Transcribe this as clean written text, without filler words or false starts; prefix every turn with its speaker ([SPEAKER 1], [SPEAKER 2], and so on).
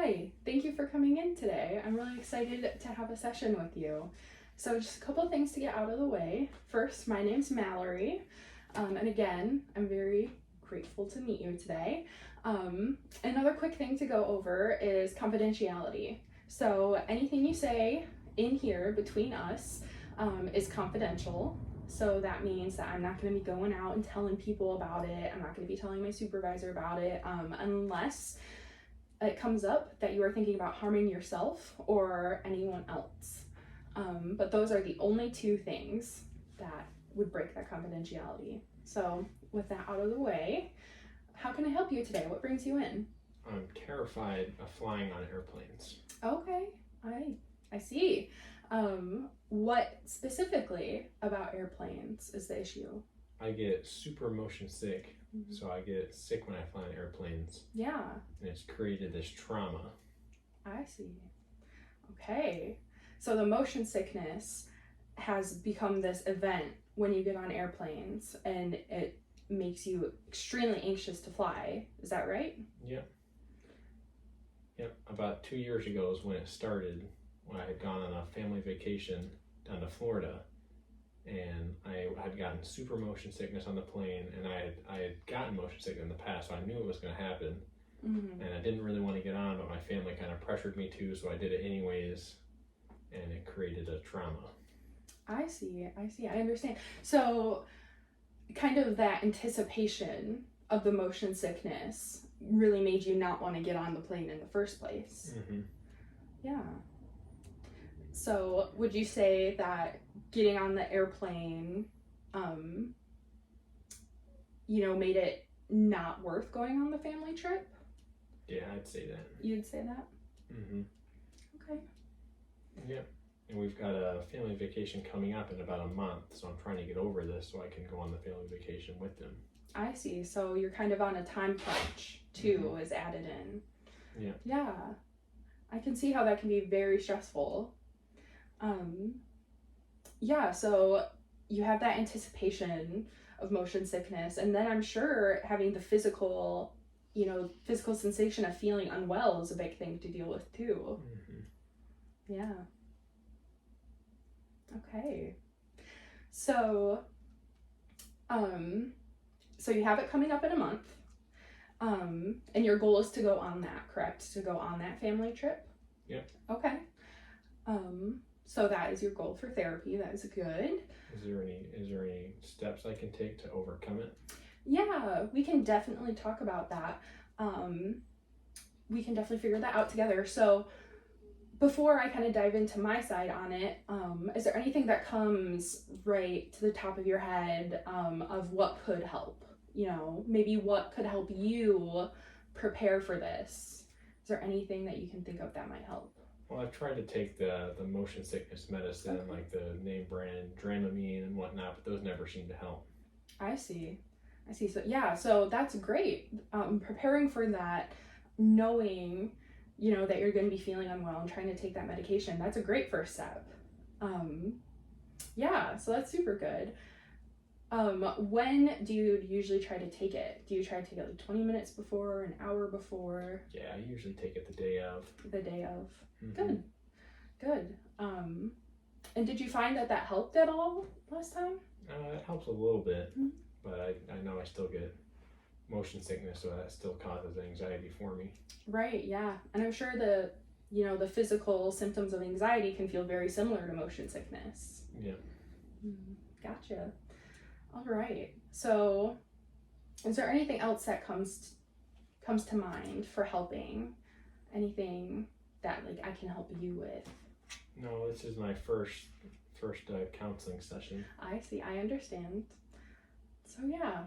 [SPEAKER 1] Hi, thank you for coming in today. I'm really excited to have a session with you. So just a couple of things to get out of the way. First, my name's Mallory, and again, I'm very grateful to meet you today. Another quick thing to go over is confidentiality. So anything you say in here between us is confidential. So that means that I'm not going to be going out and telling people about it. I'm not going to be telling my supervisor about it unless it comes up that you are thinking about harming yourself or anyone else. But those are the only two things that would break that confidentiality. So with that out of the way, how can I help you today? What brings you in?
[SPEAKER 2] I'm terrified of flying on airplanes.
[SPEAKER 1] Okay, I see. What specifically about airplanes is the issue?
[SPEAKER 2] I get super motion sick, so I get sick when I fly on airplanes.
[SPEAKER 1] Yeah.
[SPEAKER 2] And it's created this trauma.
[SPEAKER 1] I see. Okay. So the motion sickness has become this event when you get on airplanes, and it makes you extremely anxious to fly. Is that right?
[SPEAKER 2] Yep. About 2 years ago is when it started, when I had gone on a family vacation down to Florida. And I had gotten super motion sickness on the plane, and I had gotten motion sickness in the past, so I knew it was going to happen. And I didn't really want to get on, but my family kind of pressured me to, so I did it anyways, and it created a trauma.
[SPEAKER 1] I see, I understand. So kind of that anticipation of the motion sickness really made you not want to get on the plane in the first place. Yeah. So would you say that getting on the airplane, made it not worth going on the family trip?
[SPEAKER 2] Yeah, I'd say that.
[SPEAKER 1] You'd say that? Okay.
[SPEAKER 2] Yep. And we've got a family vacation coming up in about a month, so I'm trying to get over this so I can go on the family vacation with them.
[SPEAKER 1] I see. So you're kind of on a time crunch too, is added in.
[SPEAKER 2] Yeah.
[SPEAKER 1] Yeah. I can see how that can be very stressful. Yeah, so you have that anticipation of motion sickness, and then I'm sure having the physical sensation of feeling unwell is a big thing to deal with too. Yeah. Okay. So you have it coming up in a month, and your goal is to go on that, correct? To go on that family trip?
[SPEAKER 2] Yep.
[SPEAKER 1] Okay. So that is your goal for therapy. That is good.
[SPEAKER 2] Is there any steps I can take to overcome it?
[SPEAKER 1] Yeah, we can definitely talk about that. We can definitely figure that out together. So before I kind of dive into my side on it, is there anything that comes right to the top of your head of what could help? Maybe what could help you prepare for this? Is there anything that you can think of that might help?
[SPEAKER 2] Well, I've tried to take the motion sickness medicine, like the name brand Dramamine and whatnot, but those never seem to help.
[SPEAKER 1] I see. So yeah, so that's great. Preparing for that, knowing, that you're going to be feeling unwell and trying to take that medication, that's a great first step. Yeah, so that's super good. When do you usually try to take it? Do you try to take it like 20 minutes before, an hour before?
[SPEAKER 2] Yeah, I usually take it the day of.
[SPEAKER 1] The day of. Good. And did you find that helped at all last time?
[SPEAKER 2] It helps a little bit, but I know I still get motion sickness, so that still causes anxiety for me.
[SPEAKER 1] Right, yeah. And I'm sure the physical symptoms of anxiety can feel very similar to motion sickness.
[SPEAKER 2] Yeah.
[SPEAKER 1] Gotcha. All right. So is there anything else that comes to mind for helping? Anything that I can help you with?
[SPEAKER 2] No, this is my first counseling session.
[SPEAKER 1] I see. I understand. So yeah,